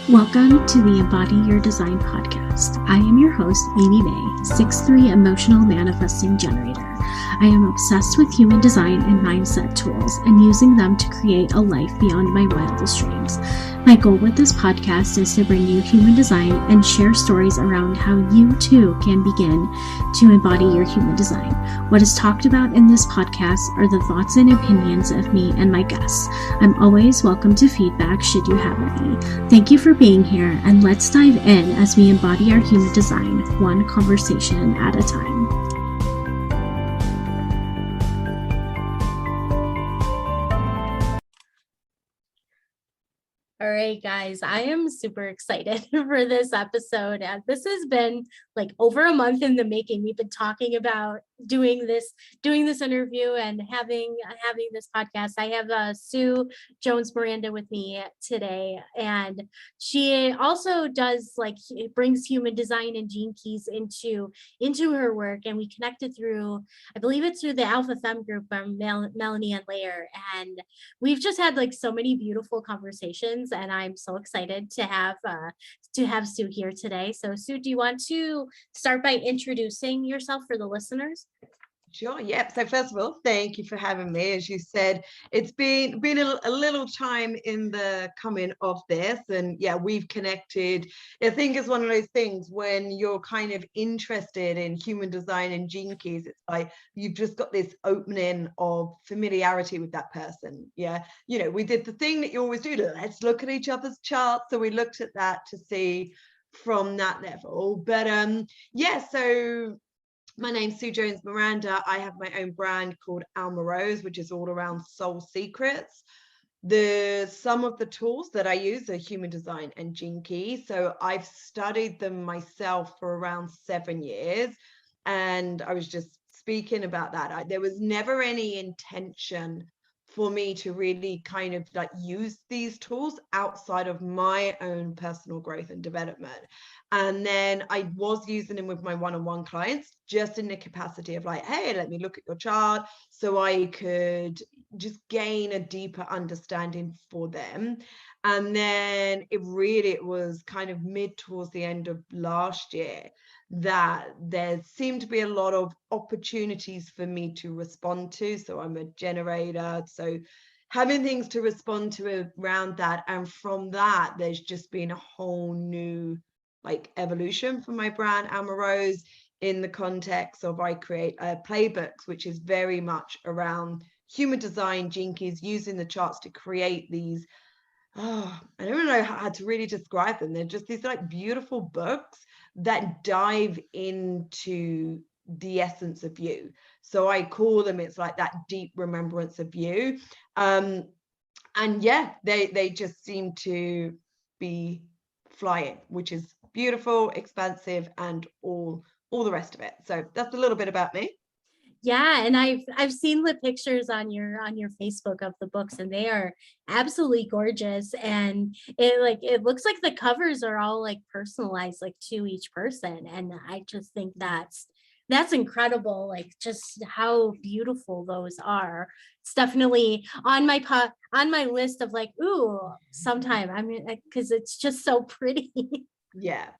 Welcome to the Embody Your Design podcast. I am your host, Amy May, 6'3" emotional manifesting generator. I am obsessed with human design and mindset tools and using them to create a life beyond my wildest dreams. My goal with this podcast is to bring you human design and share stories around how you too can begin to embody your human design. What is talked about in this podcast are the thoughts and opinions of me and my guests. I'm always welcome to feedback should you have any. Thank you for being here, and let's dive in as we embody our human design, one conversation at a time. All right, guys, I am super excited for this episode. This has been like over a month in the making. We've been talking about doing this interview and having this podcast. I have Sue Jones Miranda with me today, and she also does brings human design and gene keys into her work. And we connected through, I believe it's through the Alpha Femme group from Melanie and Layer, and we've just had so many beautiful conversations. And I'm so excited to have Sue here today. So Sue, do you want to start by introducing yourself for the listeners? Sure. Yep. So first of all, thank you for having me. As you said, it's been a little time in the coming of this, and yeah, we've connected. I think it's one of those things when you're kind of interested in human design and gene keys, it's like you've just got this opening of familiarity with that person. Yeah, we did the thing that you always do. Let's look at each other's charts. So we looked at that to see from that level. But yeah, so my name's Sue Jones Miranda. I have my own brand called Alma Rose, which is all around soul secrets. Some of the tools that I use are human design and gene keys. So I've studied them myself for around 7 years. And I was just speaking about that. There was never any intention for me to really kind of use these tools outside of my own personal growth and development. And then I was using them with my one-on-one clients, just in the capacity of hey, let me look at your chart, so I could just gain a deeper understanding for them. And then it was kind of mid towards the end of last year that there seemed to be a lot of opportunities for me to respond to. So I'm a generator, so having things to respond to around that. And from that, there's just been a whole new evolution for my brand Alma Rose, in the context of I create playbooks, which is very much around human design, gene keys, using the charts to create these. I don't know how to really describe them. They're just these beautiful books that dive into the essence of you. So I call them, it's like that deep remembrance of you. And yeah, they just seem to be flying, which is beautiful, expansive, and all the rest of it. So that's a little bit about me. Yeah, and I've seen the pictures on your Facebook of the books, and they are absolutely gorgeous. And it looks like the covers are all personalized to each person, and I just think that's incredible. Just how beautiful those are. It's definitely on my list of ooh, sometime. I mean, because it's just so pretty. Yeah.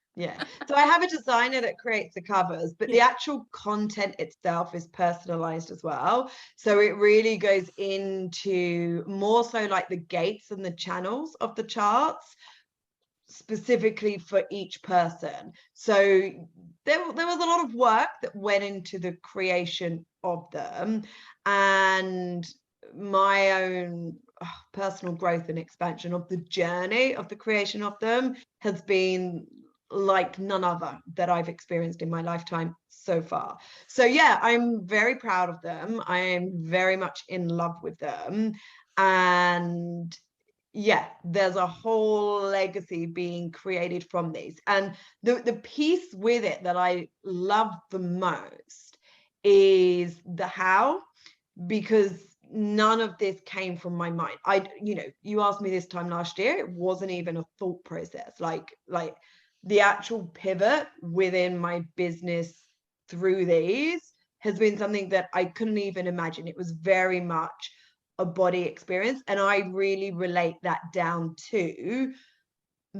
So I have a designer that creates the covers, but the actual content itself is personalized as well. So it really goes into more so the gates and the channels of the charts, specifically for each person. So there was a lot of work that went into the creation of them, and my own personal growth and expansion of the journey of the creation of them has been like none other that I've experienced in my lifetime so far. So yeah, I'm very proud of them. I am very much in love with them. And yeah, there's a whole legacy being created from these. And the piece with it that I love the most is the how, because none of this came from my mind. You asked me this time last year, it wasn't even a thought process. Like the actual pivot within my business through these has been something that I couldn't even imagine. It was very much a body experience, and I really relate that down to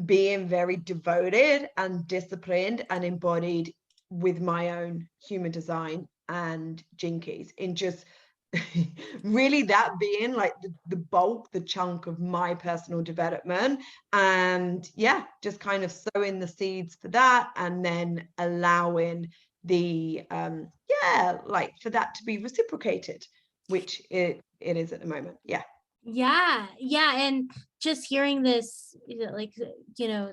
being very devoted and disciplined and embodied with my own human design and Gene Keys, in just really that being like the bulk, the chunk of my personal development. And yeah, just kind of sowing the seeds for that, and then allowing the yeah, like for that to be reciprocated, which it is at the moment. Yeah. Yeah, and just hearing this, like,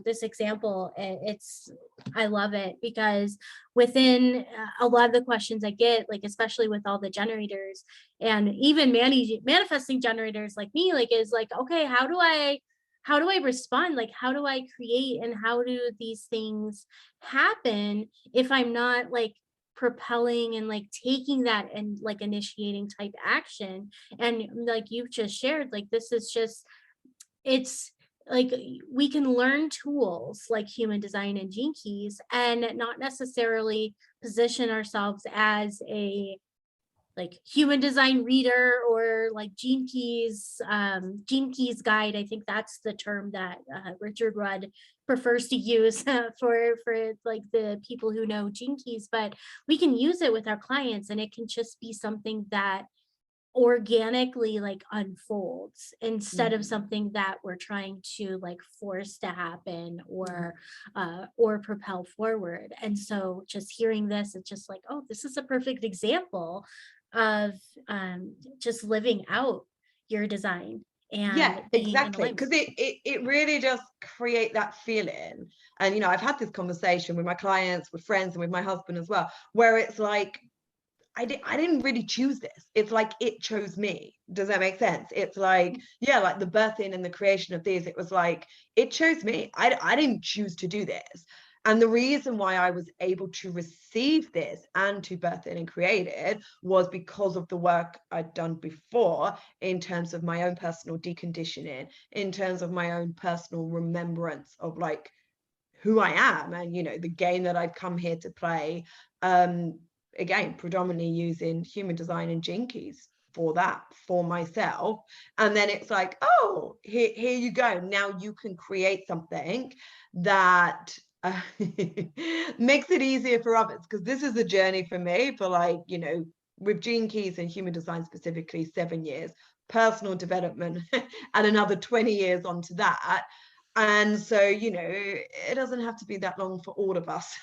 this example, it's, I love it, because within a lot of the questions I get, like especially with all the generators and even manifesting generators like me, like, is like, okay, how do I respond? Like, how do I create, and how do these things happen if I'm not like propelling and like taking that and like initiating type action? And like you've just shared, like this is just, it's like we can learn tools like human design and Gene Keys and not necessarily position ourselves as a like human design reader or like Gene Keys guide. I think that's the term that Richard Rudd prefers to use for like the people who know Gene Keys. But we can use it with our clients, and it can just be something that organically like unfolds instead of Mhm. something that we're trying to like force to happen or propel forward. And so just hearing this, it's just like, oh, this is a perfect example of just living out your design Yeah, and being in exactly. alignment. Because it really does create that feeling. And, you know, I've had this conversation with my clients, with friends, and with my husband as well, where it's like, I didn't really choose this. It's like it chose me. Does that make sense? It's like, yeah, like the birthing and the creation of these, it was like, it chose me. I didn't choose to do this. And the reason why I was able to receive this and to birth it and create it was because of the work I'd done before, in terms of my own personal deconditioning, in terms of my own personal remembrance of like who I am, and, you know, the game that I've come here to play. Again, predominantly using human design and Gene Keys for that, for myself. And then it's like, oh, here you go. Now you can create something that makes it easier for others. Because this is a journey for me for, like, you know, with Gene Keys and human design specifically, 7 years, personal development, and another 20 years onto that. And so, you know, it doesn't have to be that long for all of us.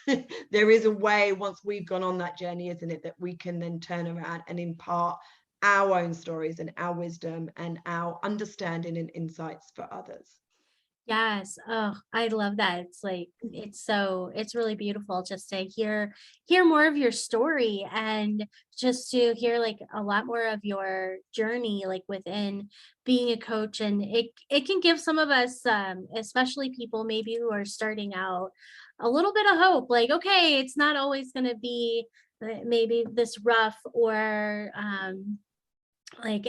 There is a way, once we've gone on that journey, isn't it, that we can then turn around and impart our own stories and our wisdom and our understanding and insights for others. Yes. Oh, I love that. It's like it's really beautiful just to hear more of your story, and just to hear like a lot more of your journey like within being a coach. And it can give some of us especially people maybe who are starting out, a little bit of hope, like, okay, it's not always going to be maybe this rough, or like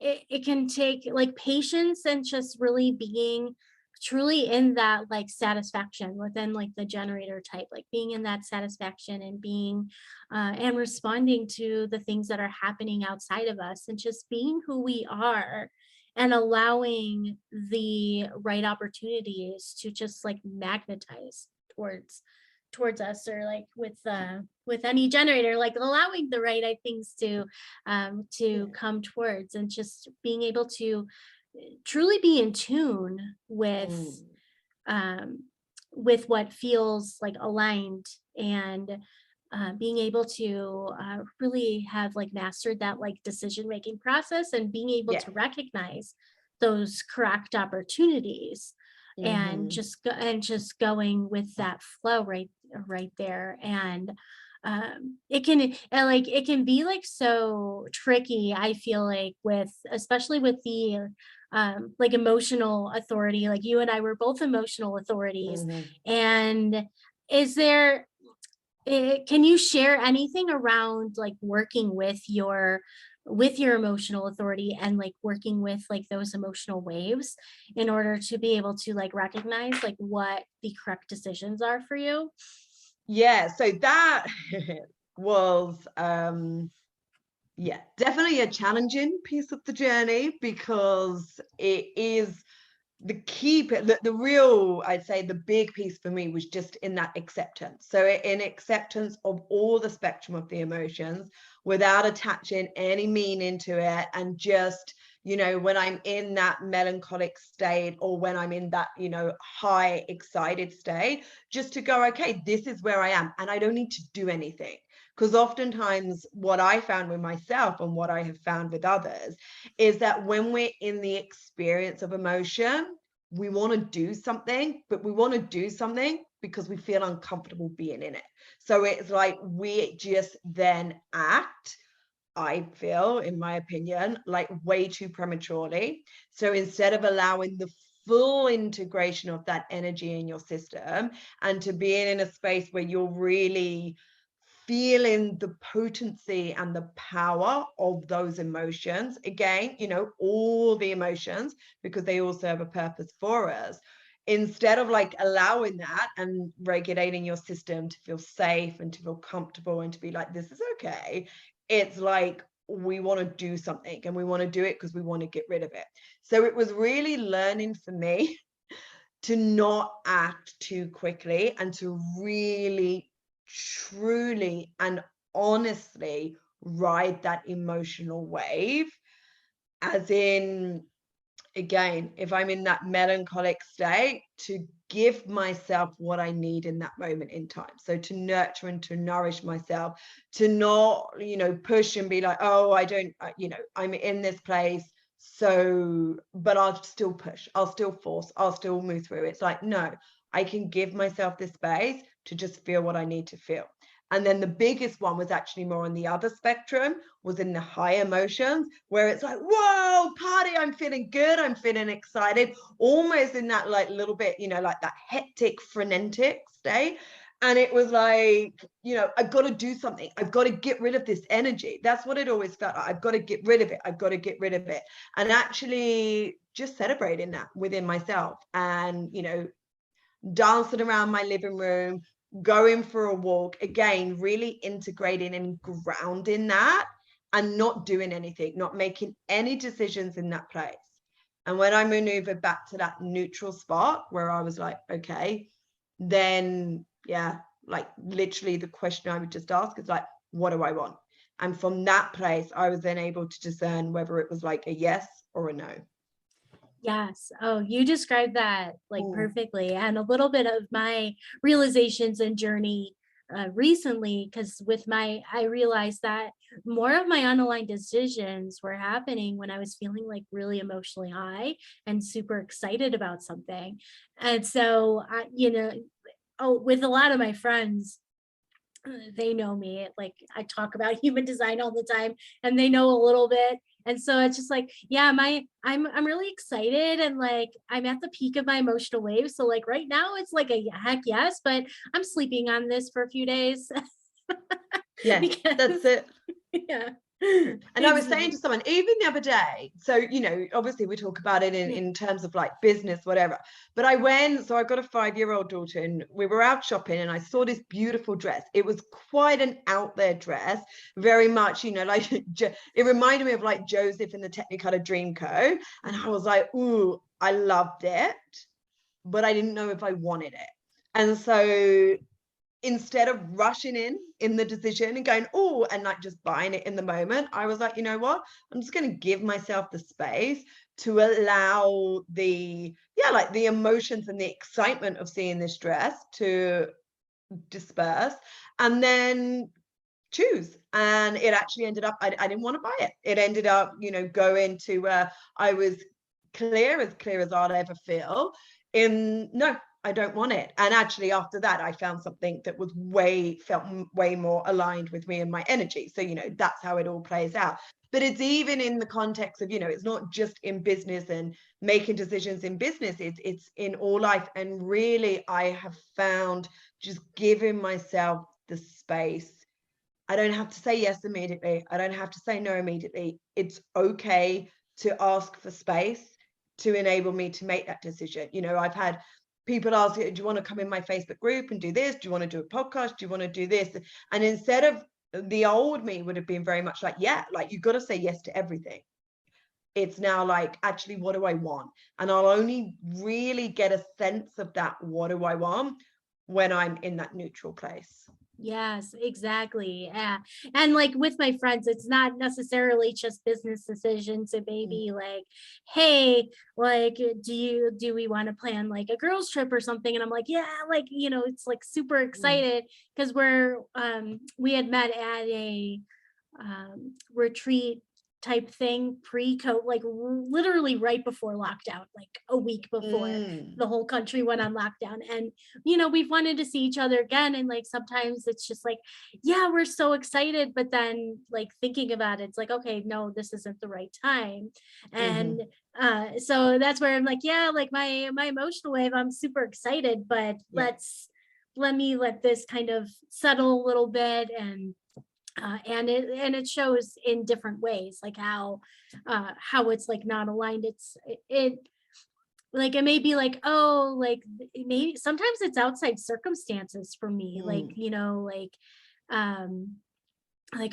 it can take like patience and just really being truly in that like satisfaction within like the generator type, like being in that satisfaction and being and responding to the things that are happening outside of us, and just being who we are, and allowing the right opportunities to just like magnetize towards us, or like with any generator, like allowing the right things to Yeah. come towards, and just being able to truly be in tune Mm. um with what feels like aligned, and being able to really have like mastered that like decision making process, and being able Yeah. to recognize those correct opportunities, and Hmm. just going with that flow right there. And it can like it can be like so tricky, I feel like, with especially with the like emotional authority, like you and I were both emotional authorities. Hmm. And is there can you share anything around like working with your emotional authority, and like working with like those emotional waves in order to be able to like recognize like what the correct decisions are for you? Yeah. So that was, yeah, definitely a challenging piece of the journey, because it is the key, the real, I'd say the big piece for me was just in that acceptance. So in acceptance of all the spectrum of the emotions without attaching any meaning to it, and just, you know, when I'm in that melancholic state, or when I'm in that, you know, high excited state, just to go, okay, this is where I am, and I don't need to do anything. Because oftentimes what I found with myself, and what I have found with others, is that when we're in the experience of emotion, we want to do something, but we want to do something because we feel uncomfortable being in it. So it's like we just then act, I feel, in my opinion, like way too prematurely. So instead of allowing the full integration of that energy in your system, and to being in a space where you're really feeling the potency and the power of those emotions, again, you know, all the emotions, because they all serve a purpose for us, instead of like allowing that and regulating your system to feel safe and to feel comfortable and to be like, this is okay, it's like we want to do something, and we want to do it because we want to get rid of it. So it was really learning for me to not act too quickly, and to really, truly, and honestly ride that emotional wave. As in, again, if I'm in that melancholic state, to give myself what I need in that moment in time. So to nurture and to nourish myself, to not, you know, push and be like, oh, I don't, you know, I'm in this place, so, but I'll still push, I'll still force, I'll still move through. It's like, no, I can give myself this space to just feel what I need to feel. And then the biggest one was actually more on the other spectrum, was in the high emotions, where it's like, whoa, party, I'm feeling good, I'm feeling excited, almost in that like little bit, you know, like that hectic, frenetic state. And it was like, you know, I've got to do something. I've got to get rid of this energy. That's what it always felt like. I've got to get rid of it. I've got to get rid of it. And actually just celebrating that within myself, and, you know, dancing around my living room, going for a walk, again, really integrating and grounding that, and not doing anything, not making any decisions in that place. And when I maneuvered back to that neutral spot where I was like, okay, then yeah, like literally the question I would just ask is like, what do I want? And from that place, I was then able to discern whether it was like a yes or a no. Yes. Oh, you described that like Mm. perfectly. And a little bit of my realizations and journey recently, because I realized that more of my unaligned decisions were happening when I was feeling like really emotionally high and super excited about something. And so, you know, oh, with a lot of my friends, they know me, like I talk about human design all the time, and they know a little bit. And so it's just like, yeah, I'm really excited, and like I'm at the peak of my emotional wave. So like right now it's like a heck yes, but I'm sleeping on this for a few days. Yes, that's Because it. yeah. And I was saying Exactly. to someone, even the other day, so, you know, obviously we talk about it Yeah. in terms of like business, whatever. But I went, so I've got a 5-year-old daughter, and we were out shopping, and I saw this beautiful dress. It was quite an out there dress, very much, you know, like it reminded me of like Joseph in the Technicolor Dreamcoat. And I was like, ooh, I loved it, but I didn't know if I wanted it. And so instead of rushing in the decision and going, oh, and like just buying it in the moment, I was like, you know what, I'm just going to give myself the space to allow the, yeah, like the emotions and the excitement of seeing this dress to disperse, and then choose. And it actually ended up, I didn't want to buy it. It ended up, you know, going to where I was clear as I'd ever feel in, no, I don't want it. And actually after that, I found something that was felt way more aligned with me and my energy. So, you know, that's how it all plays out. But it's even in the context of, you know, it's not just in business and making decisions in business, it's in all life. And really, I have found just giving myself the space. I don't have to say yes immediately. I don't have to say no immediately. It's okay to ask for space to enable me to make that decision. You know, I've had people ask, do you want to come in my Facebook group and do this? Do you want to do a podcast? Do you want to do this? And instead of, the old me would have been very much like, yeah, like you've got to say yes to everything. It's now like, actually, what do I want? And I'll only really get a sense of that, what do I want, when I'm in that neutral place. Yes, exactly. Yeah. And like with my friends, it's not necessarily just business decisions. It may Mm, be like, hey, like, do we want to plan like a girls trip or something? And I'm like, yeah, like, it's like super mm, excited because we had met at a retreat type thing pre-COVID, like literally right before lockdown, like a week before mm, the whole country went on lockdown. And we've wanted to see each other again, and like sometimes it's just like, yeah, we're so excited, but then like thinking about it, it's like, okay, no, this isn't the right time. mhm, And so that's where I'm like, yeah, like my emotional wave, I'm super excited, but yeah. let me let this kind of settle a little bit. And it shows in different ways, like how it's like not aligned. It like it may be like, oh, like it may sometimes it's outside circumstances for me, like Mm, um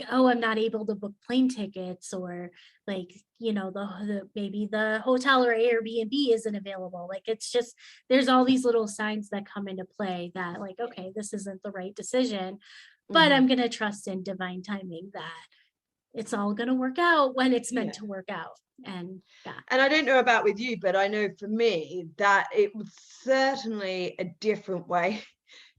oh, I'm not able to book plane tickets, or like the maybe the hotel or Airbnb isn't available. Like it's just, there's all these little signs that come into play that like, yeah. okay, this isn't the right decision, but Mhm, I'm going to trust in divine timing that it's all going to work out when it's meant yeah. to work out. And yeah. And I don't know about with you, but I know for me that it was certainly a different way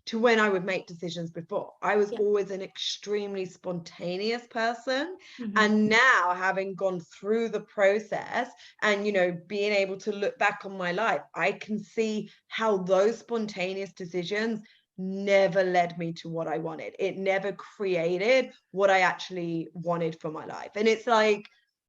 to when I would make decisions before. I was Yeah. always an extremely spontaneous person. Hmm. And now, having gone through the process and, being able to look back on my life, I can see how those spontaneous decisions never led me to what I wanted. It never created what I actually wanted for my life. And it's like,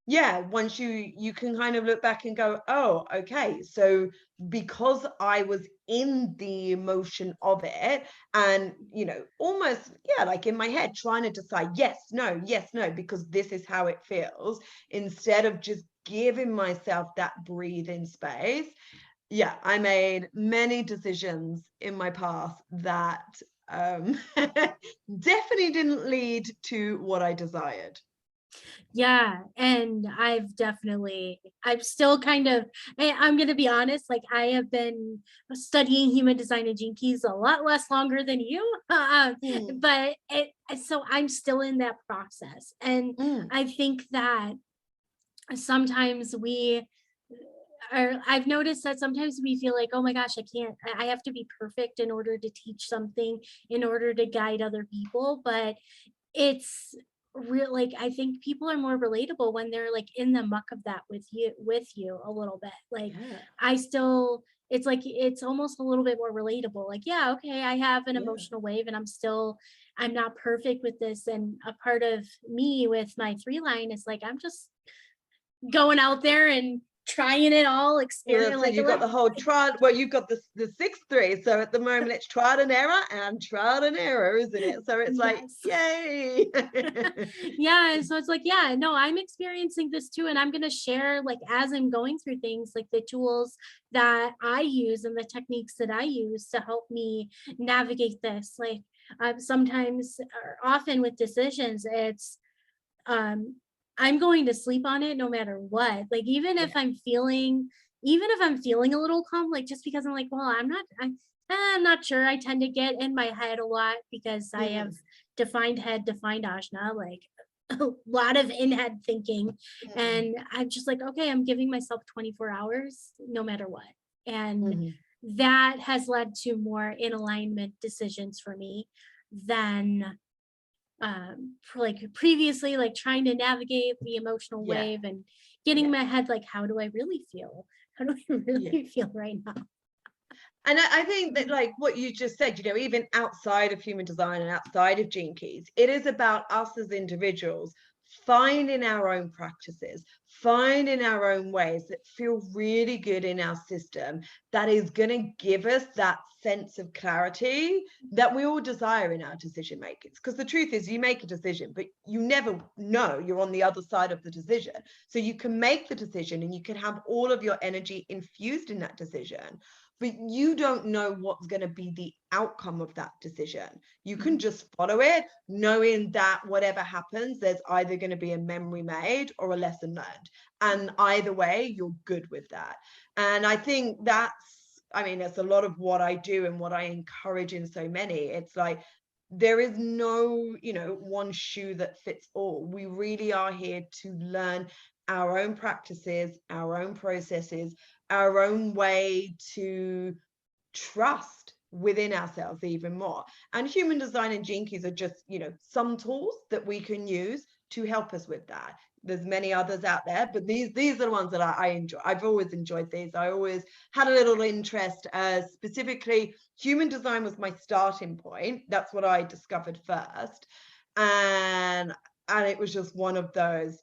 yeah, once you can kind of look back and go, oh, okay, so because I was in the emotion of it, and almost, yeah, like in my head trying to decide yes no, because this is how it feels, instead of just giving myself that breathing space. Yeah, I made many decisions in my past that um definitely didn't lead to what I desired. Yeah, and I've still kind of, I'm gonna be honest, like I have been studying human design and gene keys a lot less longer than you, Mm, but so I'm still in that process. And mm, I think that sometimes I've noticed that sometimes we feel like, oh my gosh, I have to be perfect in order to teach something, in order to guide other people. But it's real, like I think people are more relatable when they're like in the muck of that with you a little bit. Like yeah, I still, it's like it's almost a little bit more relatable. Like, yeah, okay, I have an yeah. emotional wave and I'm not perfect with this. And a part of me with my 3 line is like, I'm just going out there and trying it all, Well, experience so like you got the whole trial. Well, you've got the 6-3. So at the moment, it's trial and error and trial and error, isn't it? So it's like, yes. yay. Yeah, and so it's like, yeah, no, I'm experiencing this too, and I'm going to share, like, as I'm going through things, like the tools that I use and the techniques that I use to help me navigate this. Like sometimes or often with decisions, it's um I'm going to sleep on it no matter what. Like Yeah. even if I'm feeling a little calm, like just because I'm like, well, I'm not sure. I tend to get in my head a lot because I have Mm, defined head, defined ashna, like a lot of in head thinking. mm, And I'm just like, okay, I'm giving myself 24 hours no matter what. And mhm. that has led to more in alignment decisions for me than for like previously, like trying to navigate the emotional Yeah. wave and getting Yeah. in my head like, how do I really feel, how do I Yeah. really feel right now. And I think that, like what you just said, even outside of human design and outside of Gene Keys, it is about us as individuals finding our own practices, finding our own ways that feel really good in our system, that is going to give us that sense of clarity that we all desire in our decision makings. Because the truth is, you make a decision, but you never know you're on the other side of the decision. So you can make the decision and you can have all of your energy infused in that decision. but you don't know what's going to be the outcome of that decision. You can Mhm. just follow it, knowing that whatever happens, there's either going to be a memory made or a lesson learned. And either way, you're good with that. And I think that's a lot of what I do and what I encourage in so many. It's like, there is no, one shoe that fits all. We really are here to learn our own practices, our own processes, our own way to trust within ourselves even more. And human design and gene keys are just, some tools that we can use to help us with that. There's many others out there, but these are the ones that I enjoy. I've always enjoyed these. I always had a little interest. Specifically, human design was my starting point. That's what I discovered first, and it was just one of those,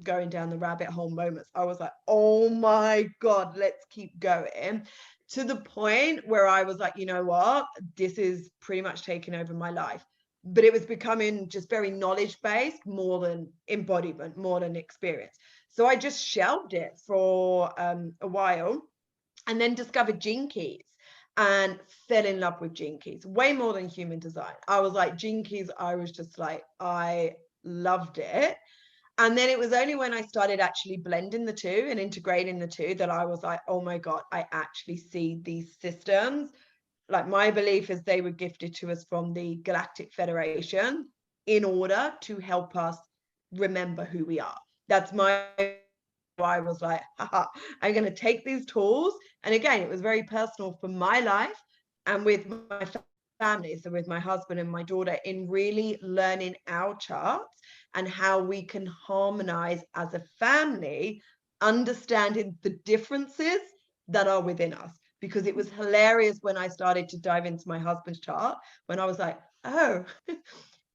going down the rabbit hole moments. I was like, oh my God, let's keep going, to the point where I was like, you know what, this is pretty much taking over my life. But it was becoming just very knowledge based, more than embodiment, more than experience. So I just shelved it for a while, and then discovered gene keys and fell in love with gene keys way more than human design. I was like, gene keys, I was just like, I loved it. And then it was only when I started actually blending the two and integrating the two that I was like, oh my God, I actually see these systems. Like, my belief is they were gifted to us from the Galactic Federation in order to help us remember who we are. That's my, I was like, haha, I'm going to take these tools. And again, it was very personal for my life and with my family. So with my husband and my daughter, in really learning our charts and how we can harmonize as a family, understanding the differences that are within us. Because it was hilarious when I started to dive into my husband's chart, when I was like, oh,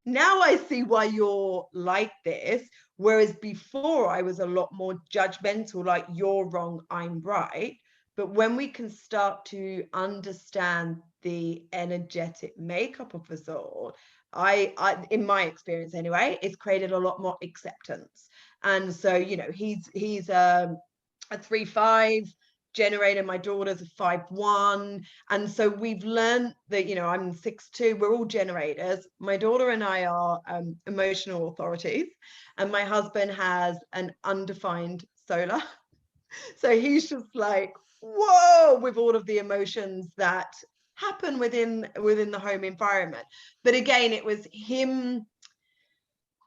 now I see why you're like this. Whereas before I was a lot more judgmental, like, you're wrong, I'm right. But when we can start to understand the energetic makeup of us all, I in my experience anyway, it's created a lot more acceptance. And so, he's a 3-5 generator, my daughter's a 5-1, and so we've learned that, I'm 6'2", we're all generators. My daughter and I are emotional authorities, and my husband has an undefined solar. So he's just like, whoa, with all of the emotions that happen within the home environment. But again, it was him,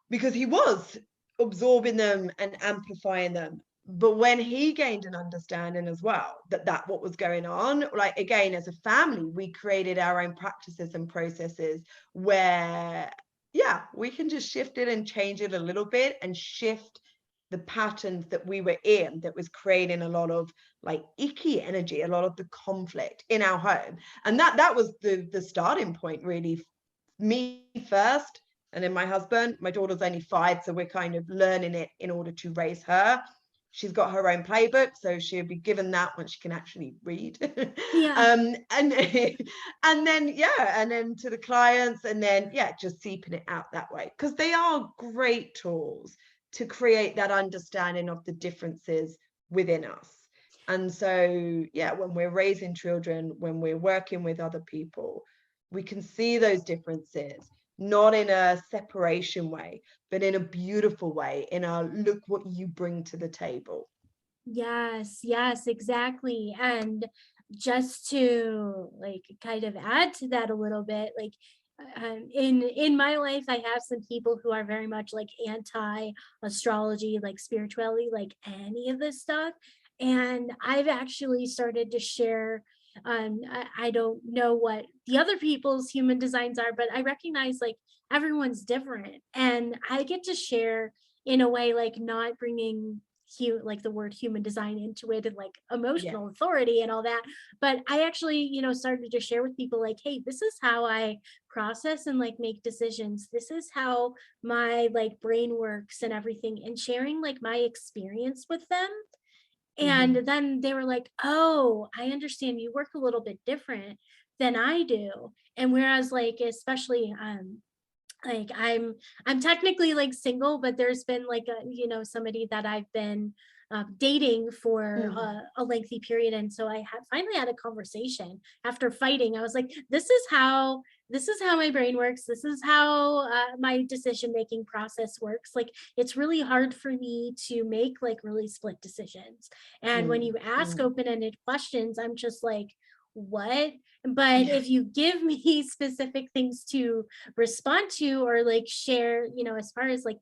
because he was absorbing them and amplifying them. But when he gained an understanding as well that what was going on, like, again, as a family, we created our own practices and processes where, yeah, we can just shift it and change it a little bit and shift the patterns that we were in, that was creating a lot of like icky energy, a lot of the conflict in our home. And that was the starting point, really. Me first, and then my husband. My daughter's only 5, so we're kind of learning it in order to raise her. She's got her own playbook, so she'll be given that once she can actually read. Yeah. And then and then to the clients, and then just seeping it out that way, because they are great tools to create that understanding of the differences within us. And so, when we're raising children, when we're working with other people, we can see those differences, not in a separation way, but in a beautiful way, in a look what you bring to the table. Yes, yes, exactly. And just to like kind of add to that a little bit, like in my life, I have some people who are very much like anti astrology, like spirituality, like any of this stuff. And I've actually started to share. I don't know what the other people's human designs are, but I recognize like everyone's different, and I get to share in a way like not bringing like the word human design into it and like Yeah. emotional authority and all that, but I actually started to share with people like, hey, this is how I process and like make decisions, this is how my like brain works and everything, and sharing like my experience with them. And Mm-hmm. then they were like, oh, I understand you work a little bit different than I do. And whereas like especially like I'm technically like single, but there's been like a somebody that I've been dating for a lengthy period. And so I finally had a conversation after fighting. I was like, this is how my brain works. This is how my decision making process works. Like, it's really hard for me to make like really split decisions. And when you ask open-ended questions, I'm just like, what? But Yeah. if you give me specific things to respond to, or like share, as far as like,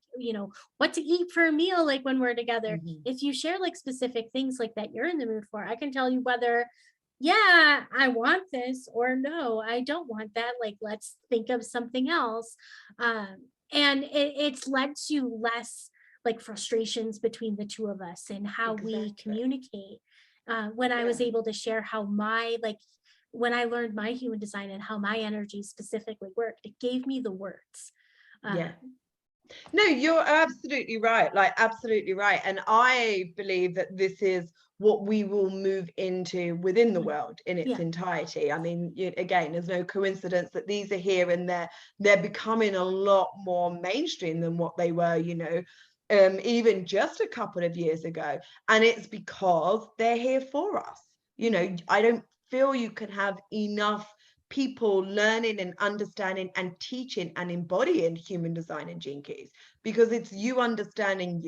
what to eat for a meal, like when we're together, if you share like specific things like that you're in the mood for, I can tell you whether, yeah, I want this, or no, I don't want that. Like, let's think of something else. And it's led to less like frustrations between the two of us and how we Exactly. communicate. When I was Yeah. able to share how when I learned my human design and how my energy specifically worked, it gave me the words. Yeah. Um, No, you're absolutely right. Like, absolutely right. And I believe that this is what we will move into within the mhm, world in its yeah, entirety. I mean, again, there's no coincidence that these are here, and they're becoming a lot more mainstream than what they were, even just a couple of years ago. And it's because they're here for us. I don't feel you can have enough people learning and understanding and teaching and embodying human design and gene keys, because it's you understanding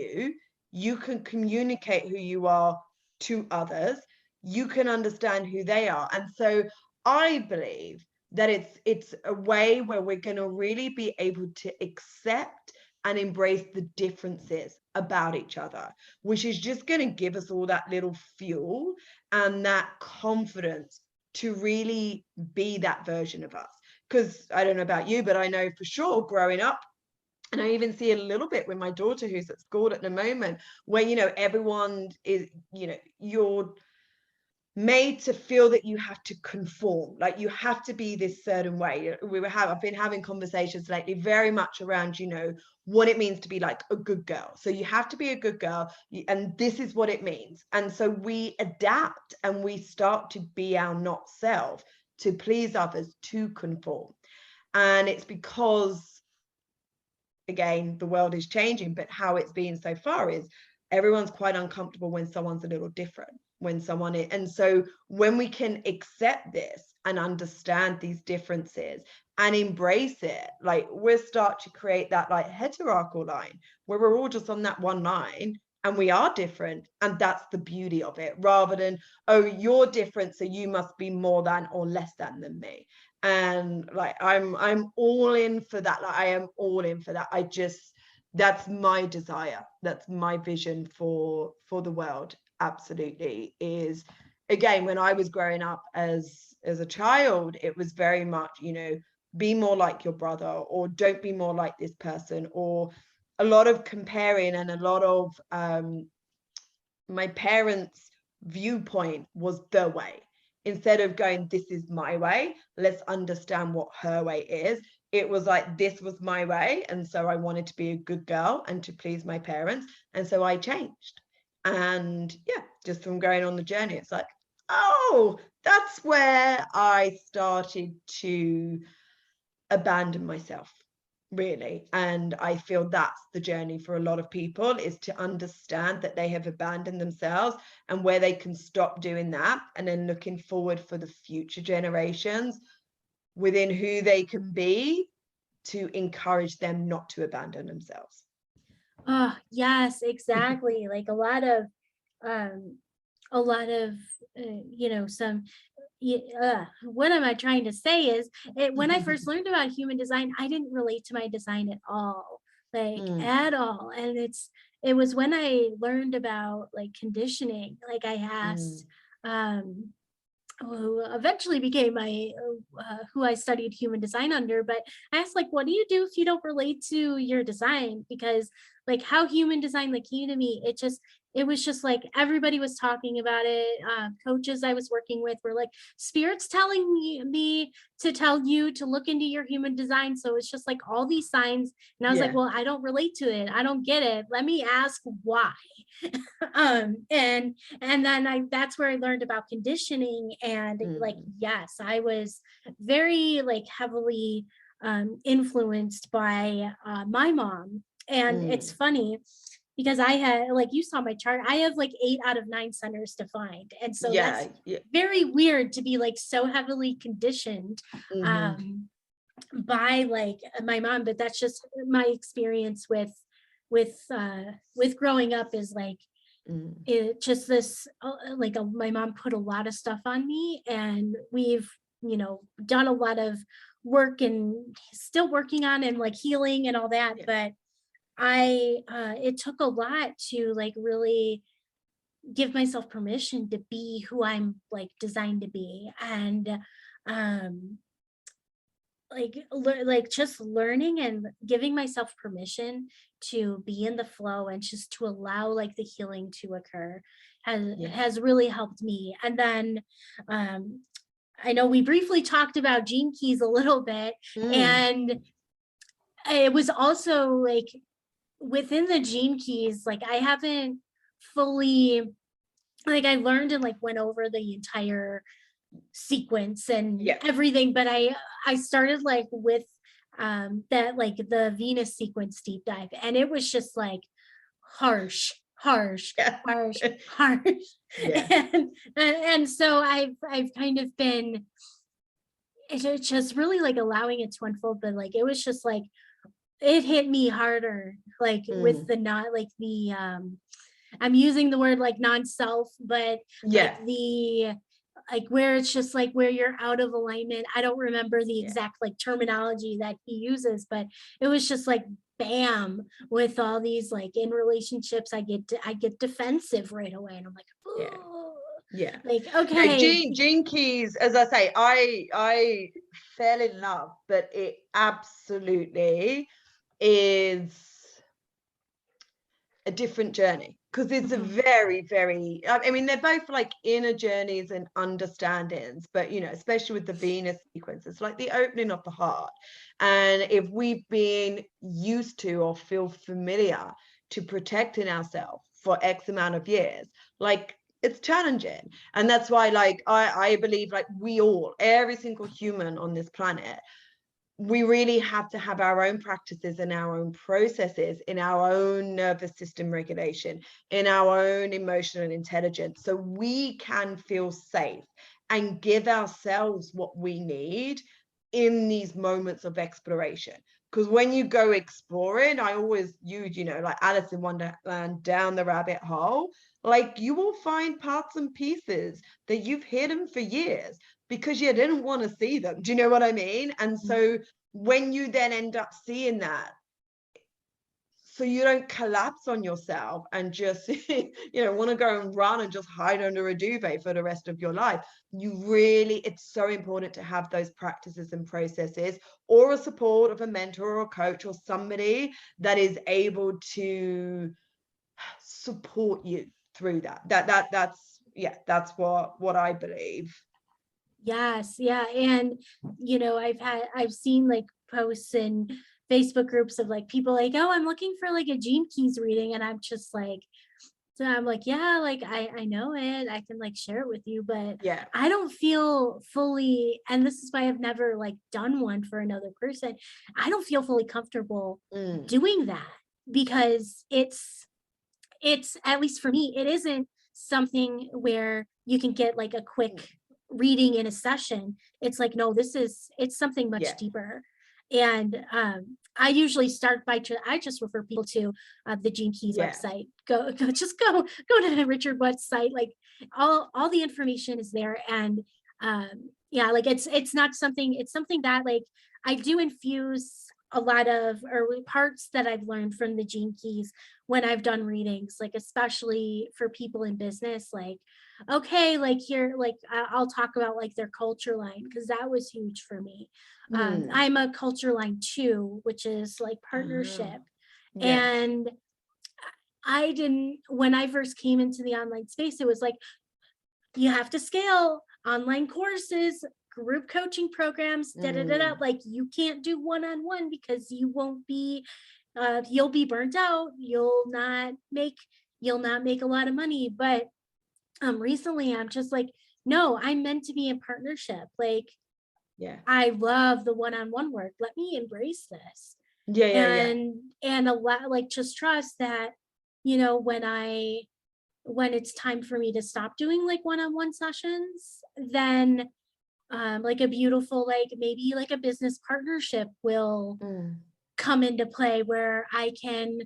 you can communicate who you are to others, you can understand who they are. And so I believe that it's a way where we're going to really be able to accept and embrace the differences about each other, which is just going to give us all that little fuel and that confidence to really be that version of us. Because I don't know about you, but I know for sure growing up, and I even see a little bit with my daughter who's at school at the moment, where everyone is, you're made to feel that you have to conform, like you have to be this certain way. I've been having conversations lately very much around what it means to be like a good girl. So you have to be a good girl, and this is what it means. And so we adapt and we start to be our not self, to please others, to conform. And it's because, again, the world is changing, but how it's been so far is everyone's quite uncomfortable when someone's a little different, when someone is. And so when we can accept this and understand these differences and embrace it, like we'll start to create that like heterarchical line where we're all just on that one line and we are different. And that's the beauty of it, rather than, oh, you're different, so you must be more than or less than me. And like I'm all in for that. Like I am all in for that. That's my desire, that's my vision for the world. Absolutely. Is, again, when I was growing up as a child, it was very much, be more like your brother, or don't be more like this person, or a lot of comparing, and a lot of my parents' viewpoint was the way. Instead of going, this is my way, let's understand what her way is. It was like, this was my way. And so I wanted to be a good girl and to please my parents. And so I changed. And yeah, just from going on the journey, it's like, oh, that's where I started to abandon myself, really. And I feel that's the journey for a lot of people, is to understand that they have abandoned themselves, and where they can stop doing that, and then looking forward for the future generations within who they can be, to encourage them not to abandon themselves. oh yes, exactly. Like um a lot of some what am I trying to say is, when I first learned about human design, I didn't relate to my design at all, like Mm, at all. And it was when I learned about like conditioning, like I asked mm, um who eventually became my who I studied human design under. But I asked, like, what do you do if you don't relate to your design? Because like how human design like came to me, it was just like everybody was talking about it. Coaches I was working with were like, spirits telling me to tell you to look into your human design. So it's just like all these signs, and I was like, yeah. well, I don't relate to it. I don't get it. Let me ask why. And then that's where I learned about conditioning. And like, Mm, yes, I was very like heavily influenced by my mom. And it's mm, funny, because I had, like, you saw my chart, I have like 8 out of 9 centers defined. And so that's Yeah, yeah. very weird to be like so heavily conditioned Hmm. um by like my mom, but that's just my experience with growing up is like Mm. it just this like my mom put a lot of stuff on me, and we've done a lot of work and still working on and like healing and all that. Yeah, But I it took a lot to like really give myself permission to be who I'm like designed to be. And um like just learning and giving myself permission to be in the flow and just to allow like the healing to occur yeah. has really helped me. And then um I know we briefly talked about gene keys a little bit, Mm. and it was also like within the gene keys, like I haven't fully, like I learned and like went over the entire sequence and Yeah. everything, but I started like with that, like the Venus sequence deep dive, and it was just like harsh, harsh, Yeah. harsh, harsh. Yeah. And so I've kind of been it's just really like allowing it to unfold, but like it was just like it hit me harder, like with Mm. the not like the I'm using the word like non-self, but like Yeah. like where it's just like where you're out of alignment. I don't remember the Yeah. exact like terminology that he uses, but it was just like bam with all these like in relationships I get defensive right away, and I'm like, Yeah. oh, Yeah. like No, okay. Gene Keys, as I say, I fell in love, but it absolutely is a different journey, because it's a Mhm. very, very, I mean, they're both like inner journeys and understandings, but especially with the Venus sequence, it's like the opening of the heart. And if we've been used to or feel familiar to protecting ourselves for X amount of years, like it's challenging. And that's why, like, I believe like we all, every single human on this planet, we really have to have our own practices and our own processes in our own nervous system regulation, in our own emotional intelligence, so we can feel safe and give ourselves what we need in these moments of exploration. Because when you go exploring, I always use, like Alice in Wonderland, down the rabbit hole, like you will find parts and pieces that you've hidden for years because you didn't want to see them. Do you know what I mean? And so when you then end up seeing that, so you don't collapse on yourself and just want to go and run and just hide under a duvet for the rest of your life, it's so important to have those practices and processes, or a support of a mentor or a coach or somebody that is able to support you through that's what I believe. Yes, yeah, and I've seen like posts in Facebook groups of like people like, oh, I'm looking for like a Gene Keys reading, and I'm just like, so I'm like, yeah, like I know it, I can like share it with you, but Yeah. I don't feel fully, and this is why I've never like done one for another person. I don't feel fully comfortable Mm. doing that because it's at least for me, it isn't something where you can get like a quick reading in a session. It's like, no, it's something much Yeah. deeper. And I usually start by I just refer people to the Gene Keys Yeah. website. Go to Richard Wett's site. Like all the information is there. And yeah, like it's not something, it's something that like I do infuse a lot of or parts that I've learned from the Gene Keys when I've done readings, like especially for people in business, like, okay, like here, like I'll talk about like their culture line because that was huge for me. Mm. I'm a culture line two, which is like Ah. partnership. Yeah. And I didn't, when I first came into the online space, it was like, you have to scale online courses, group coaching programs, da da da da. Mm. Like you can't do one on one because you won't be you'll be burnt out, you'll not make a lot of money. But recently I'm just like, no, I'm meant to be in partnership. Like Yeah. I love the one-on-one work, let me embrace this. Yeah. Yeah. Yeah. And a lot, like just trust that you know, when it's time for me to stop doing like one-on-one sessions, then like a beautiful, like maybe like a business partnership will Mm. come into play where I can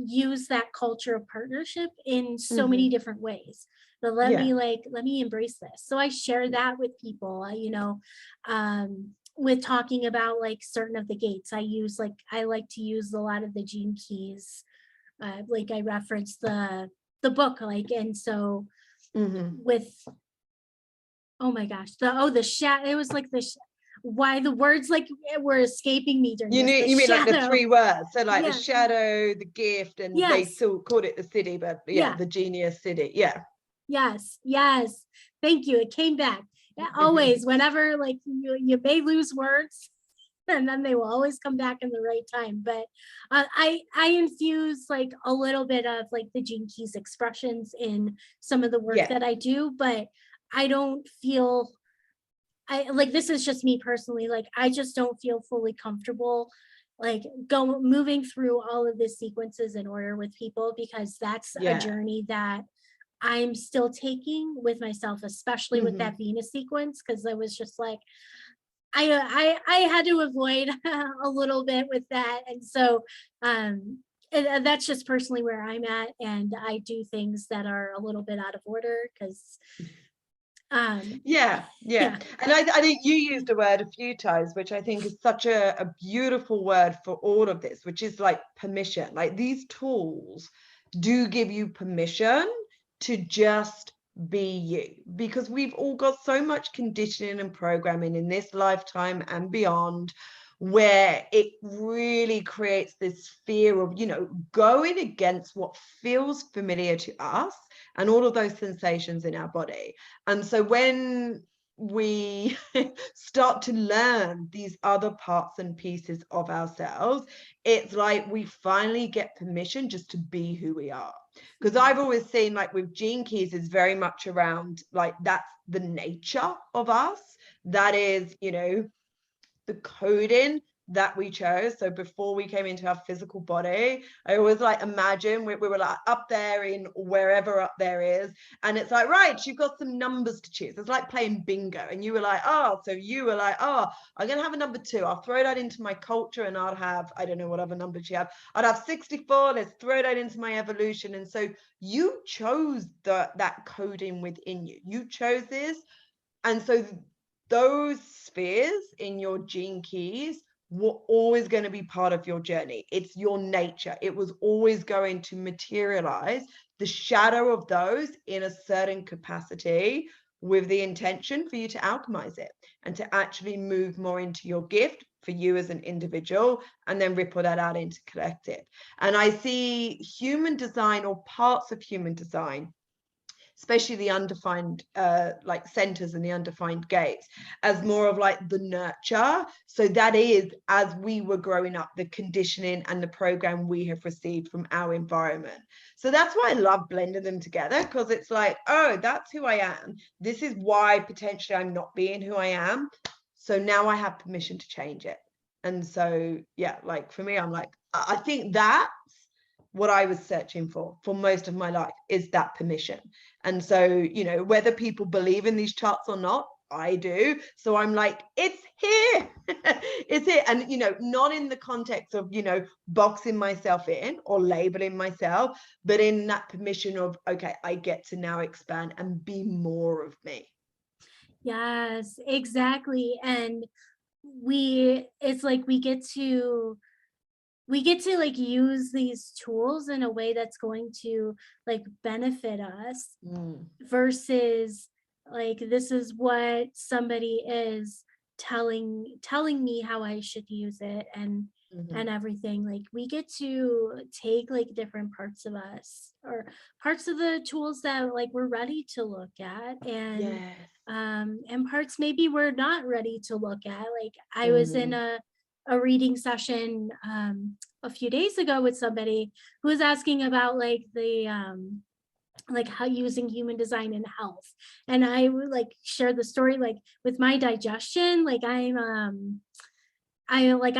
use that culture of partnership in so many Mhm. different ways. But Yeah. let me embrace this. So I share that with people, with talking about like certain of the gates. I like to use a lot of the gene keys. Like I referenced the book, like, and so Mhm. with, oh my gosh, the shadow, it was like why the words like were escaping me during this, the You mean like the shadow. three words? So like the Yeah. shadow, the gift, and they Yes. still called it the city, but yeah, Yeah. the genius city. Yeah. Yes. Yes. Thank you. It came back. Yeah, always, whenever like you may lose words, and then they will always come back in the right time. But I infuse like a little bit of like the Gene Keys expressions in some of the work Yeah. that I do, but I don't feel I like, this is just me personally, like I just don't feel fully comfortable like go moving through all of the sequences in order with people, because that's a Yeah. journey that I'm still taking with myself, especially with Mhm. that Venus sequence, because I was just like, I had to avoid a little bit with that. And so and that's just personally where I'm at. And I do things that are a little bit out of order because um Yeah, yeah. yeah. And I think you used a word a few times, which I think is such a beautiful word for all of this, which is like permission. Like these tools do give you permission to just be you, because we've all got so much conditioning and programming in this lifetime and beyond, where it really creates this fear of, going against what feels familiar to us and all of those sensations in our body. And so when we start to learn these other parts and pieces of ourselves, it's like we finally get permission just to be who we are. Because I've always seen like with gene keys is very much around like that's the nature of us. That is, the coding that we chose. So before we came into our physical body, I always like imagine we were like up there in wherever up there is, and it's like, right, you've got some numbers to choose. It's like playing bingo, and you were like, oh, so you were like, oh, I'm gonna have a number 2. I'll throw that into my culture, and I'll have, I don't know what other numbers you have. I'd have 64. Let's throw that into my evolution. And so you chose that coding within you. You chose this, and so those spheres in your gene keys were always going to be part of your journey. It's your nature. It was always going to materialize the shadow of those in a certain capacity, with the intention for you to alchemize it and to actually move more into your gift for you as an individual, and then ripple that out into collective. And I see human design, or parts of human design, especially the undefined like centers and the undefined gates, as more of like the nurture. So that is, as we were growing up, the conditioning and the program we have received from our environment. So that's why I love blending them together, because it's like, oh, that's who I am. This is why potentially I'm not being who I am. So now I have permission to change it. And so, yeah, like for me, I'm like, I think that's what I was searching for most of my life, is that permission. And so, whether people believe in these charts or not, I do. So I'm like, it's here. It's here. And, not in the context of, boxing myself in or labeling myself, but in that permission of, okay, I get to now expand and be more of me. Yes, exactly. And it's like we get to like use these tools in a way that's going to like benefit us Mm. versus like this is what somebody is telling me how I should use it and Mhm. everything. Like we get to take like different parts of us or parts of the tools that like we're ready to look at, Yes. and parts maybe we're not ready to look at. Like I was in Mm. a reading session a few days ago with somebody who was asking about like how using human design in health, and I would like share the story like with my digestion. Like I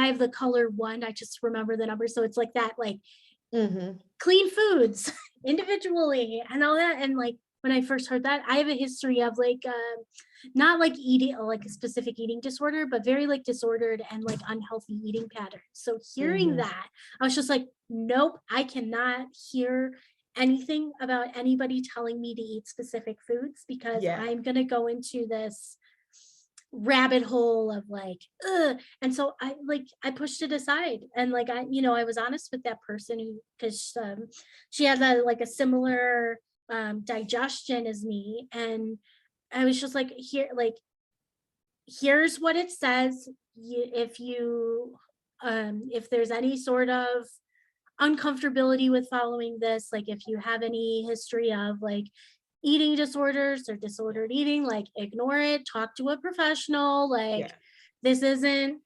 have the color 1. I just remember the number, so it's like that, like Mhm. clean foods individually and all that. And like when I first heard that, I have a history of like not like eating like a specific eating disorder, but very like disordered and like unhealthy eating patterns. So hearing that, I was just like, nope, I cannot hear anything about anybody telling me to eat specific foods, because Yeah. I'm gonna go into this rabbit hole of like, ugh. And so I pushed it aside, and like I was honest with that person who, because she had like a similar digestion as me, and I was just like, here's what it says. If you if there's any sort of uncomfortability with following this, like if you have any history of like eating disorders or disordered eating, like ignore it, talk to a professional, like Yeah. this isn't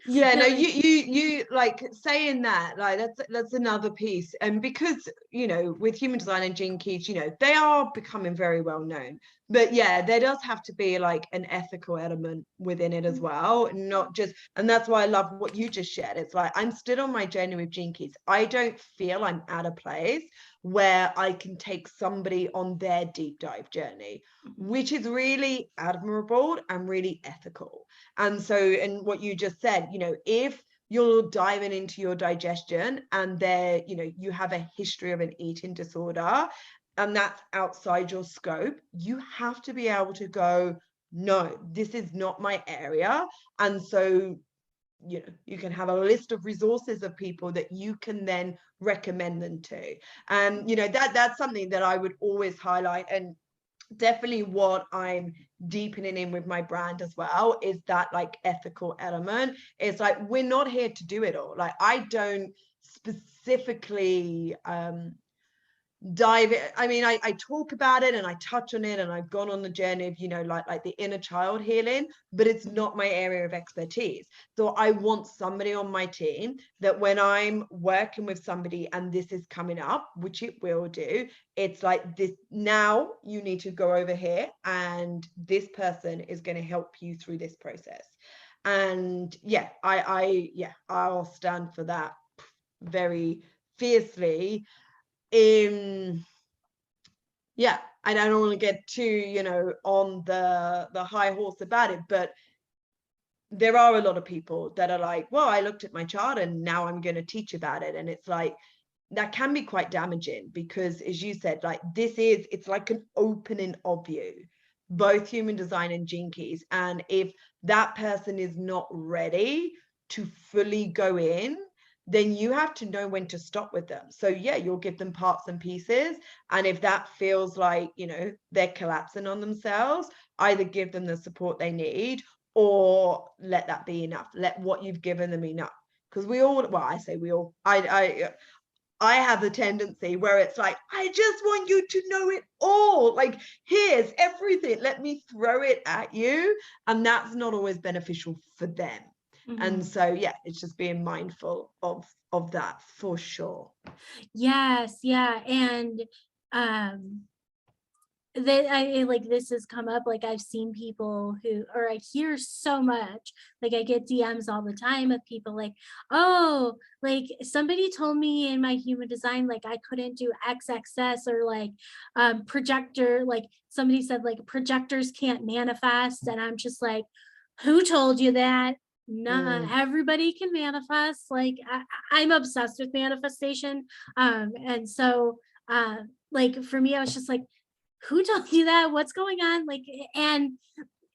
Yeah, no, no. you like saying that, like that's another piece. And because, with human design and gene keys, they are becoming very well known. But yeah, there does have to be like an ethical element within it as well, not just, and that's why I love what you just shared. It's like I'm still on my journey with gene keys. I don't feel I'm at a place where I can take somebody on their deep dive journey, which is really admirable and really ethical. And so, and what you just said, if you're diving into your digestion and there, you have a history of an eating disorder and that's outside your scope, you have to be able to go, no, this is not my area. And so, you can have a list of resources of people that you can then recommend them to. And, that's something that I would always highlight. And definitely what I'm deepening in with my brand as well is that like ethical element. It's like, we're not here to do it all. Like I don't specifically dive in. I mean, I talk about it and I touch on it, and I've gone on the journey of, like the inner child healing, but it's not my area of expertise. So I want somebody on my team that when I'm working with somebody and this is coming up, which it will do, it's like this, now you need to go over here and this person is going to help you through this process. And yeah, I'll stand for that very fiercely. Yeah, I don't want to get too on the high horse about it, but there are a lot of people that are like, well, I looked at my chart and now I'm going to teach about it. And it's like, that can be quite damaging, because as you said, like it's like an opening of you, both human design and gene keys. And if that person is not ready to fully go in, then you have to know when to stop with them. So yeah, you'll give them parts and pieces. And if that feels like, they're collapsing on themselves, either give them the support they need or let that be enough. Let what you've given them enough. Because I say we all, I have a tendency where it's like, I just want you to know it all. Like, here's everything. Let me throw it at you. And that's not always beneficial for them. And so, yeah, it's just being mindful of that for sure. Yes, yeah. And that I like, this has come up, like I've seen people who, or I hear so much, like I get DMs all the time of people like, oh, like somebody told me in my human design like I couldn't do XXS, or like projector, like somebody said like projectors can't manifest, and I'm just like, who told you that? Nah, everybody can manifest. Like I'm obsessed with manifestation, and so like for me I was just like, who told you that? What's going on? Like, and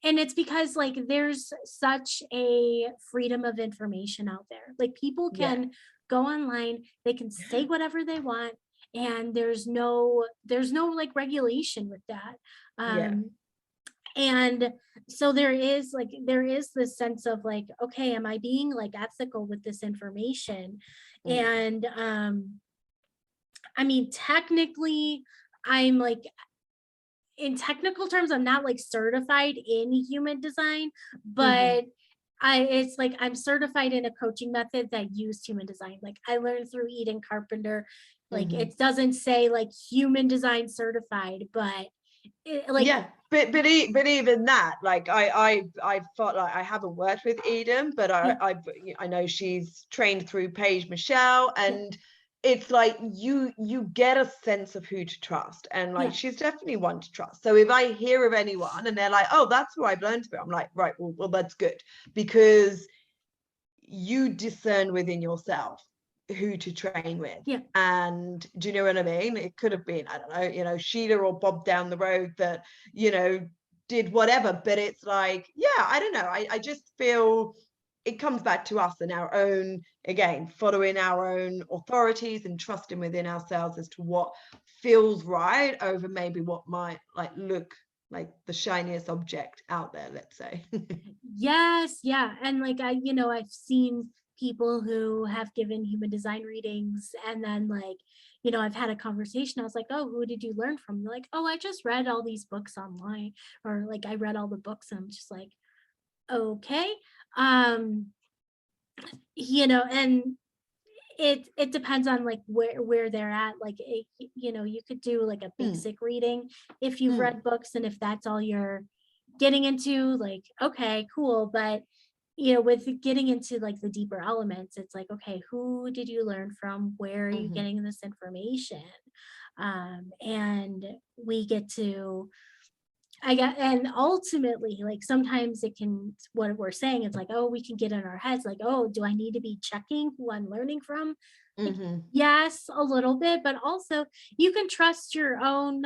it's because like there's such a freedom of information out there. Like people Yeah. can go online, they can say whatever they want, and there's no like regulation with that. Yeah. And so there is this sense of like, okay, am I being like ethical with this information? And I mean, technically I'm like, in technical terms, I'm not like certified in human design, but it's like I'm certified in a coaching method that used human design. Like I learned through Eden Carpenter. Like it doesn't say like human design certified, but like yeah, but even that, like I felt like I haven't worked with Eden, but yeah, I know she's trained through Paige Michelle, yeah, and it's like you get a sense of who to trust, and like Yeah. she's definitely one to trust. So if I hear of anyone and they're like, oh, that's who I've learned from, I'm like, right, well that's good, because you discern within yourself who to train with. Yeah. And do you know what I mean? It could have been, I don't know, you know, Sheila or Bob down the road that, you know, did whatever, but it's like, yeah, I don't know, I just feel it comes back to us and our own, again, following our own authorities and trusting within ourselves as to what feels right over maybe what might like look like the shiniest object out there, let's say. Yes, yeah. And like I've seen people who have given human design readings, and then like, I've had a conversation. I was like, "Oh, who did you learn from?" They're like, "Oh, I just read all these books online," or like, "I read all the books." And I'm just like, "Okay." Um, and it depends on like where they're at. Like you could do like a Mm, basic reading if you've mm, read books, and if that's all you're getting into, like, okay, cool. But with getting into like the deeper elements, it's like, okay, who did you learn from? Where are you mhm, getting this information? And we get to and ultimately, like, sometimes it can, what we're saying is like, oh, we can get in our heads like, oh, do I need to be checking who I'm learning from? Like, mhm. yes, a little bit, but also you can trust your own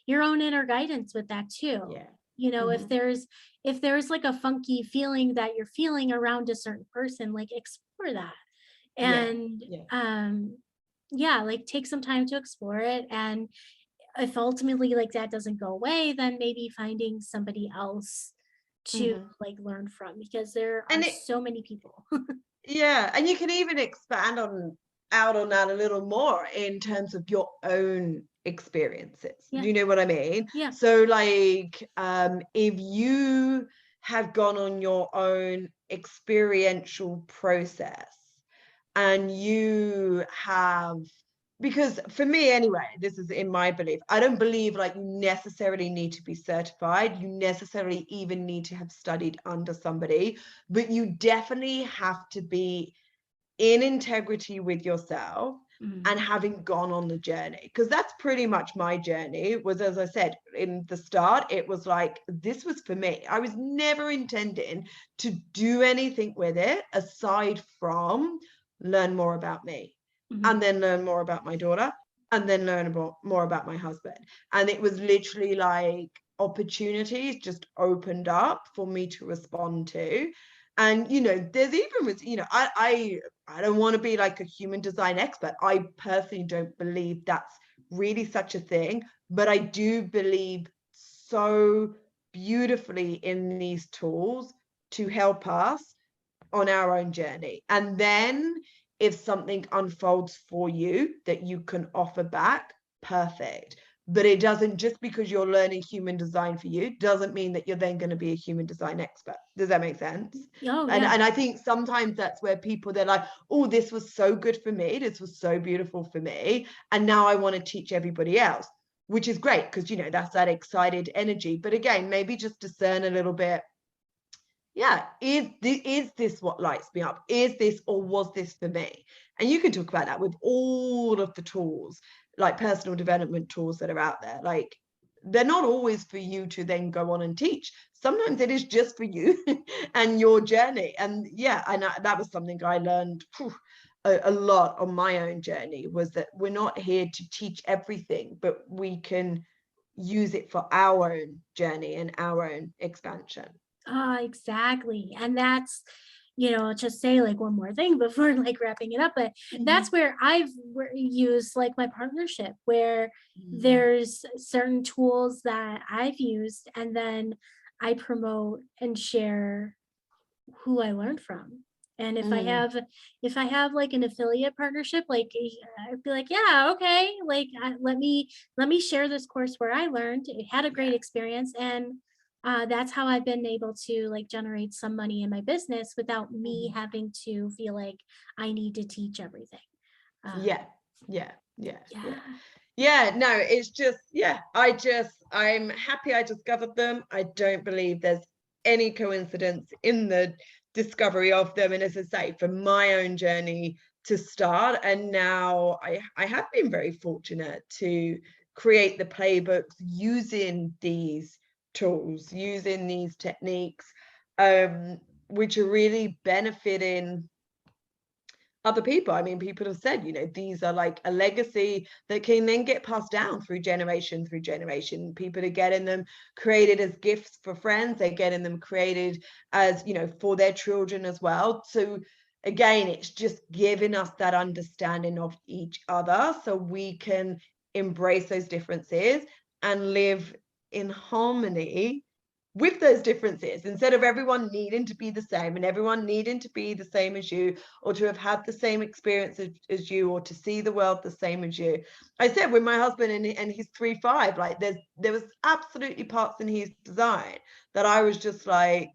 inner guidance with that too. Yeah. If Mhm, there's like a funky feeling that you're feeling around a certain person, like, explore that. yeah, And yeah. yeah, like, take some time to explore it. And if ultimately like that doesn't go away, then maybe finding somebody else to Mhm. like learn from, because there are And it, so many people. yeah, and you can even expand on out on that a little more in terms of your own experiences. Yeah. Do you know what I mean? Yeah. So like if you have gone on your own experiential process and you have, because for me anyway, this is in my belief, I don't believe like you necessarily need to be certified, you necessarily even need to have studied under somebody, but you definitely have to be in integrity with yourself Mhm. and having gone on the journey, because that's pretty much my journey. Was, as I said in the start, it was like this was for me. I was never intending to do anything with it aside from learn more about me, Mhm. and then learn more about my daughter, and then learn more about my husband. And it was literally like opportunities just opened up for me to respond to. And there's even with, I don't want to be like a human design expert. I personally don't believe that's really such a thing, but I do believe so beautifully in these tools to help us on our own journey. And then if something unfolds for you that you can offer back, perfect. But it doesn't, just because you're learning human design for you doesn't mean that you're then going to be a human design expert. Does that make sense? Oh and yeah. and I think sometimes that's where people, they're like, oh, this was so good for me, this was so beautiful for me, and now I want to teach everybody else, which is great, because that's that excited energy. But again, maybe just discern a little bit, yeah, is this what lights me up? Is this, or was this for me? And you can talk about that with all of the tools, like personal development tools that are out there. Like, they're not always for you to then go on and teach. Sometimes it is just for you and your journey. And yeah, and that was something I learned a lot on my own journey, was that we're not here to teach everything, but we can use it for our own journey and our own expansion. Exactly. And that's, I'll just say like one more thing before like wrapping it up, but Mhm. that's where I've used like my partnership, where Mm. there's certain tools that I've used, and then I promote and share who I learned from. And Mm. if I have like an affiliate partnership, like, I'd be like, yeah, okay, like, let me share this course where I learned, it had a Yeah. great experience. And that's how I've been able to like generate some money in my business without me Mhm. having to feel like I need to teach everything. Yeah. Yeah. Yeah. Yeah. Yeah. Yeah. No, it's just, yeah, I'm happy I discovered them. I don't believe there's any coincidence in the discovery of them. And as I say, for my own journey, to start. And now I have been very fortunate to create the playbooks using these tools, using these techniques, which are really benefiting other people. I mean, people have said, you know, these are like a legacy that can then get passed down through generation through generation. People are getting them created as gifts for friends. They're getting them created as, you know, for their children as well. So again, it's just giving us that understanding of each other so we can embrace those differences and live in harmony with those differences, instead of everyone needing to be the same and everyone needing to be the same as you, or to have had the same experience as you, or to see the world the same as you. I said with my husband and he's 3'5", like there was absolutely parts in his design that I was just like,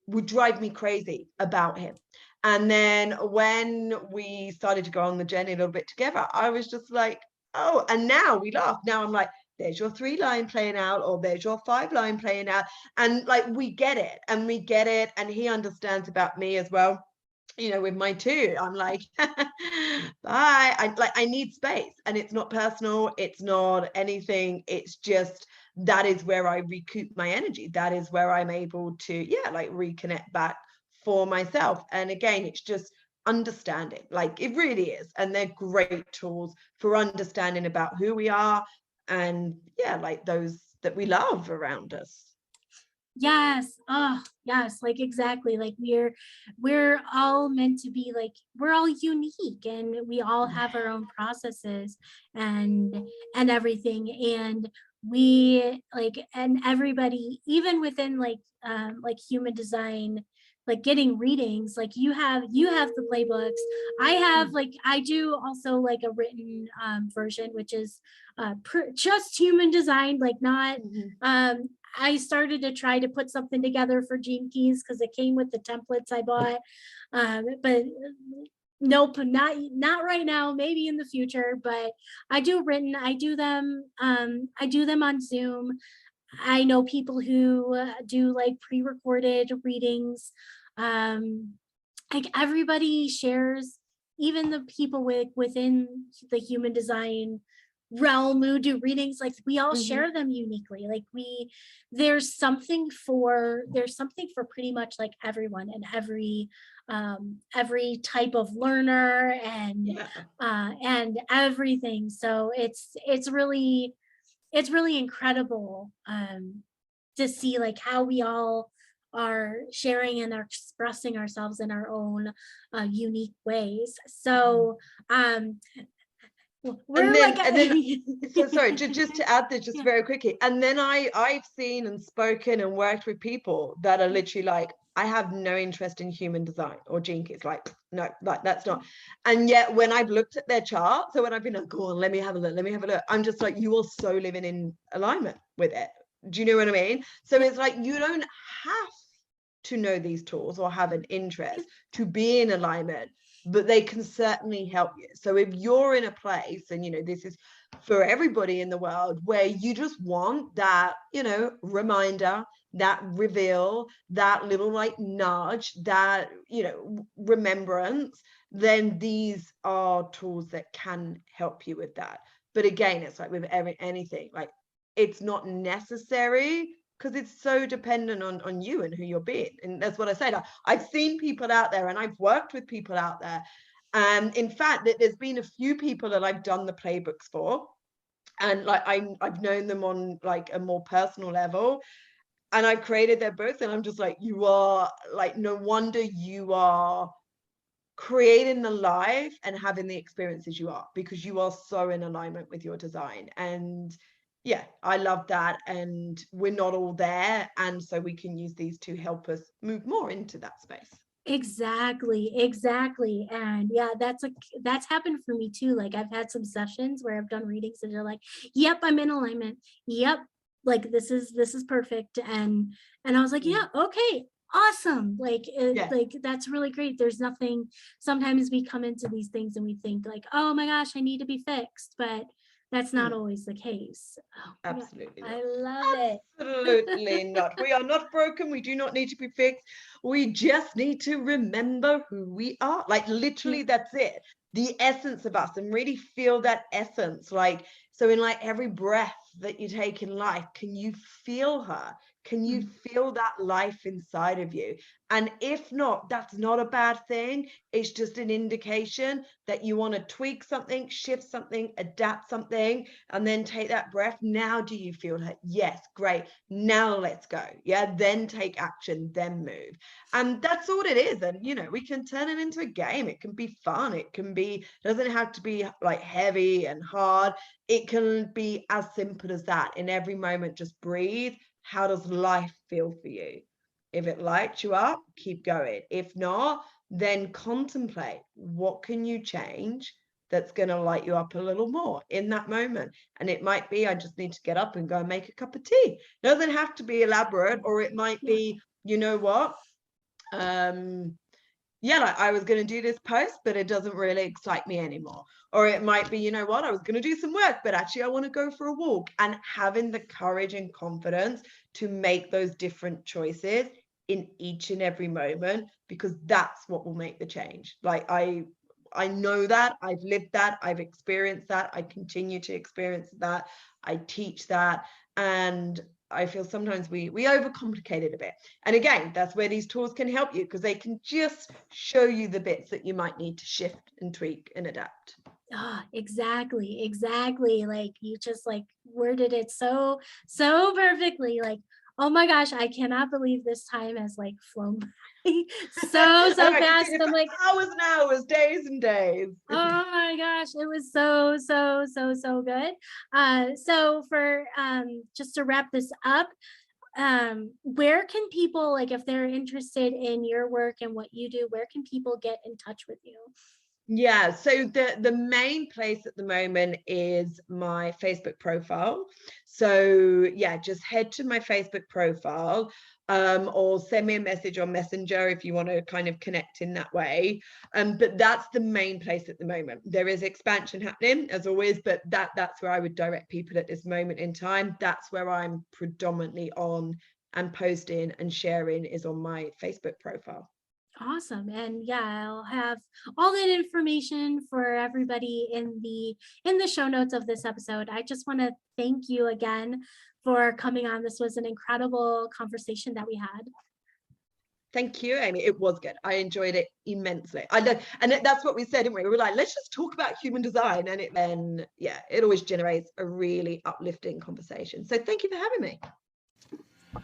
would drive me crazy about him. And then when we started to go on the journey a little bit together, I was just like, oh, and now we laugh. Now I'm like, there's your 3 line playing out, or there's your 5 line playing out. And like, we get it, and we get it. And he understands about me as well. You know, with my 2, I'm like, bye. I need space, and it's not personal. It's not anything. It's just, that is where I recoup my energy. That is where I'm able to, yeah, like reconnect back for myself. And again, it's just understanding, like it really is. And they're great tools for understanding about who we are, and yeah, like those that we love around us. Yes. Oh, yes. Like exactly. Like we're all meant to be like, we're all unique, and we all have our own processes and everything. And we like, and everybody, even within like human design, like getting readings, like you have the playbooks. I have like, I do also like a written version, which is just human design, like not I started to try to put something together for Gene Keys because it came with the templates I bought. But nope, not right now, maybe in the future. But I do written, I do them on Zoom. I know people who do like pre-recorded readings. Um, like everybody shares, even the people within the human design realm who do readings, like we all share them uniquely. Like there's something for pretty much like everyone, and every type of learner, Yeah. and everything. So it's really incredible to see like how we all are sharing and are expressing ourselves in our own unique ways. So And we're like then so sorry, just to add this just yeah. very quickly. And then I've seen and spoken and worked with people that are literally like, I have no interest in human design or Gene Keys. Like, no, like that's not. And yet when I've looked at their chart, so when I've been like, go on, let me have a look, I'm just like, you are so living in alignment with it. Do you know what I mean? So it's like, you don't have to know these tools or have an interest to be in alignment, but they can certainly help you. So if you're in a place, and you know, this is for everybody in the world, where you just want that, you know, reminder, that reveal, that little like nudge, that, you know, remembrance, then these are tools that can help you with that. But again, it's like with anything, like it's not necessary, because it's so dependent on you and who you're being. And that's what I said. I've seen people out there, and I've worked with people out there. And in fact, there's been a few people that I've done the playbooks for. And like I've known them on like a more personal level. And I've created their books, and I'm just like, you are like, no wonder you are creating the life and having the experiences you are, because you are so in alignment with your design. And yeah, I love that. And we're not all there, and so we can use these to help us move more into that space. Exactly. And yeah, that's happened for me too. Like I've had some sessions where I've done readings and they're like, yep, I'm in alignment. Yep, like this is perfect. And I was like, yeah, okay, awesome. Like Yeah. like that's really great. There's nothing, sometimes we come into these things and we think like, oh my gosh, I need to be fixed, but that's not always the case. Oh, yeah, Absolutely I not. love it. Absolutely not. We are not broken. We do not need to be fixed. We just need to remember who we are. Like literally, that's it. the essence of us and really feel that essence. Like, so in like every breath that you take in life, can you feel her? Can you feel that life inside of you? And if not, that's not a bad thing. It's just an indication that you want to tweak something, shift something, adapt something, and then take that breath. Now, do you feel her? Yes, great. Now let's go. Yeah, then take action, then move. And that's all it is. And, you know, we can turn it into a game. It can be fun. It can be, doesn't have to be like heavy and hard. It can be as simple as that. In every moment, just breathe. How does life feel for you? If it lights you up, keep going. If not, then contemplate what can you change that's going to light you up a little more in that moment. And it might be, I just need to get up and go and make a cup of tea. It doesn't have to be elaborate, or it might be, you know what? Yeah, like I was going to do this post, but it doesn't really excite me anymore. Or it might be, you know what, I was going to do some work, but actually I want to go for a walk. And having the courage and confidence to make those different choices in each and every moment, because that's what will make the change. Like I know that, I've lived that, I've experienced that, I continue to experience that, I teach that. And I feel sometimes we overcomplicate it a bit. And again, that's where these tools can help you, because they can just show you the bits that you might need to shift and tweak and adapt. Oh, exactly. Like you just like worded it so perfectly. Like, oh my gosh, I cannot believe this time has like flown by so fast. I'm like hours and hours, days and days. Oh my gosh, it was so good. So for just to wrap this up, where can people, like if they're interested in your work and what you do, where can people get in touch with you? Yeah, so the main place at the moment is my Facebook profile. So yeah, just head to my Facebook profile, or send me a message on Messenger if you want to kind of connect in that way. But that's the main place at the moment. There is expansion happening as always, but that's where I would direct people at this moment in time. That's where I'm predominantly on and posting and sharing, is on my Facebook profile. Awesome. And yeah, I'll have all that information for everybody in the show notes of this episode. I just want to thank you again for coming on. This was an incredible conversation that we had. Thank you, Amy. It was good. I enjoyed it immensely. And that's what we said, didn't we? We were like, let's just talk about human design. And it always generates a really uplifting conversation. So thank you for having me.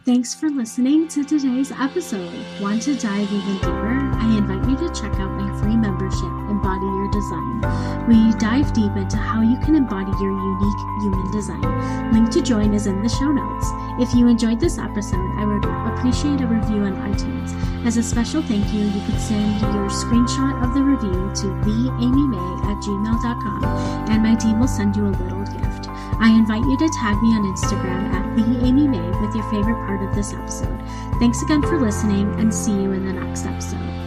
Thanks for listening to today's episode. Want to dive even deeper? I invite you to check out my free membership, Embody Your Design. We dive deep into how you can embody your unique human design. Link to join is in the show notes. If you enjoyed this episode, I would appreciate a review on iTunes. As a special thank you, you could send your screenshot of the review to theamymae@gmail.com, and my team will send you a little gift. I invite you to tag me on Instagram @theamymae with your favorite part of this episode. Thanks again for listening, and see you in the next episode.